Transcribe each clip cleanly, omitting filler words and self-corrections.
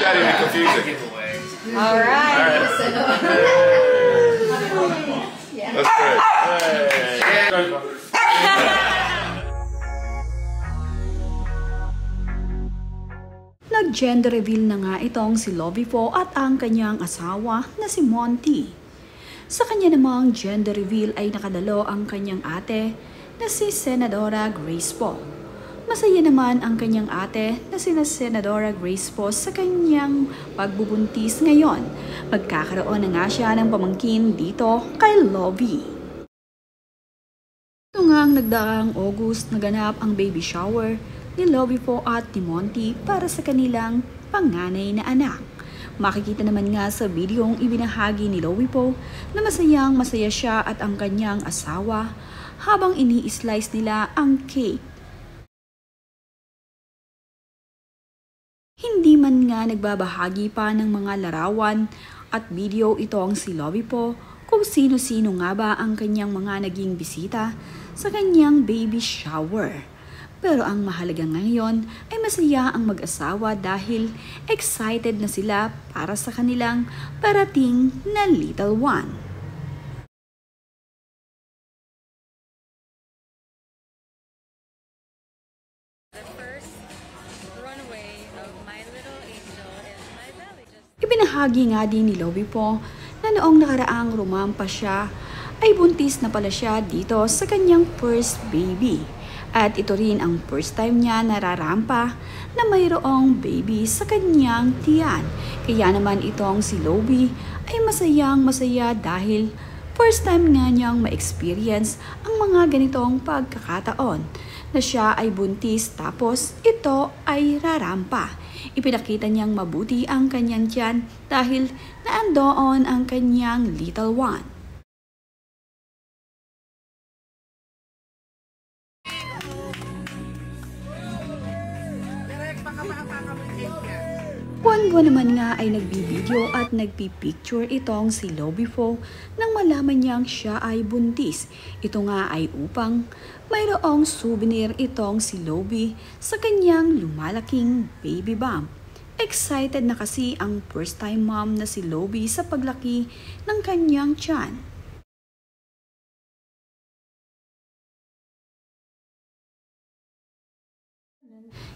Gotta be confusing. All right. That's great. Hey. Nag-gender reveal na nga itong si Lovie Poe at ang kanyang asawa na si Monty. Sa kanya namang gender reveal ay nakadalo ang kanyang ate na si Senadora Grace Poe. Masaya naman ang kanyang ate na si Senadora Grace Poe sa kanyang pagbubuntis ngayon. Magkakaroon na nga siya ng pamangkin dito kay Lovie. Ito nga ang nagdaang August naganap ang baby shower ni Lovie Poe at ni Monty para sa kanilang panganay na anak. Makikita naman nga sa videong ibinahagi ni Lovie Poe na masayang masaya siya at ang kanyang asawa habang ini-slice nila ang cake. Hindi man nga nagbabahagi pa ng mga larawan at video itong si Lovie Poe kung sino-sino nga ba ang kanyang mga naging bisita sa kanyang baby shower. Pero ang mahalaga ngayon ay masaya ang mag-asawa dahil excited na sila para sa kanilang parating na little one. Ibinahagi nga din ni Lovie Poe na noong nakaraang rumampa siya ay buntis na pala siya dito sa kanyang first baby. At ito rin ang first time niya nararampa na mayroong baby sa kanyang tiyan. Kaya naman itong si Lovie ay masayang masaya dahil first time nga niyang ma-experience ang mga ganitong pagkakataon na siya ay buntis tapos ito ay rarampa. Ipinakita niyang mabuti ang kanyang tiyan dahil naandoon ang kanyang little one. Buwan-buwan naman nga ay nagbibideo at nagpipicture itong si Lovie Poe nang malaman niyang siya ay buntis. Ito nga ay upang mayroong souvenir itong si Lovie sa kanyang lumalaking baby bump. Excited na kasi ang first time mom na si Lovie sa paglaki ng kanyang tiyan.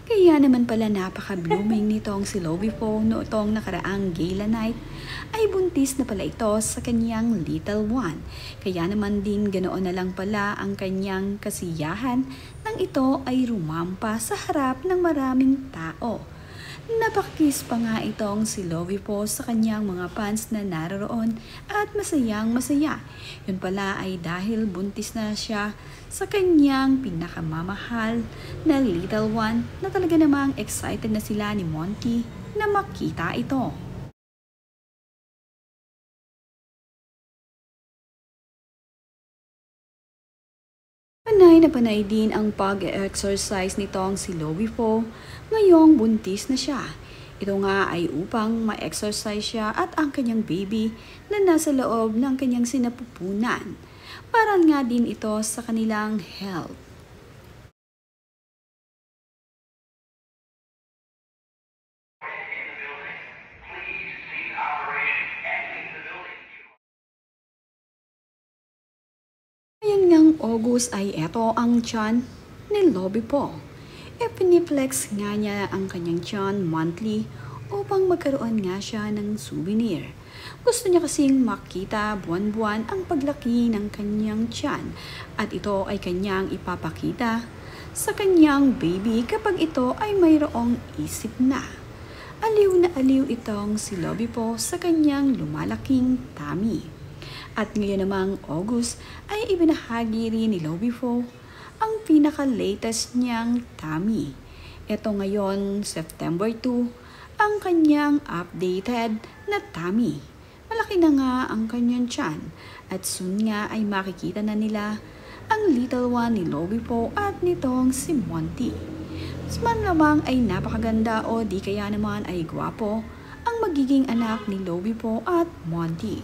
Kaya naman pala napaka-blooming nitong si Lovie Poe noong nakaraang gala night ay buntis na pala ito sa kanyang little one. Kaya naman din ganoon na lang pala ang kanyang kasiyahan nang ito ay rumampa sa harap ng maraming tao. Napakakis pa nga itong si Lovie Poe sa kanyang mga fans na naroroon at masayang masaya. Yun pala ay dahil buntis na siya sa kanyang pinakamamahal na little one na talaga namang excited na sila ni Monty na makita ito. Panay na panay din ang pag-exercise nitong si Lovie Poe ngayong buntis na siya. Ito nga ay upang ma-exercise siya at ang kanyang baby na nasa loob ng kanyang sinapupunan. Para nga din ito sa kanilang health. Ngayon ngang August ay eto ang tiyan ni Lovie Poe. Ipiniflex nga niya ang kanyang tiyan monthly upang magkaroon nga siya ng souvenir. Gusto niya kasing makita buwan-buwan ang paglaki ng kanyang tiyan at ito ay kanyang ipapakita sa kanyang baby kapag ito ay mayroong isip na. Aliw na aliw itong si Lovie Poe sa kanyang lumalaking tummy. At ngayon namang August ay ibinahagi rin ni Lovie Poe ang pinaka-latest niyang tummy. Ito ngayon, September 2, ang kanyang updated na tummy. Malaki na nga ang kanyang tiyan at soon nga ay makikita na nila ang little one ni Lovie Poe at nitong si Monty. Man lamang ay napakaganda o di kaya naman ay gwapo ang magiging anak ni Lovie Poe at Monty.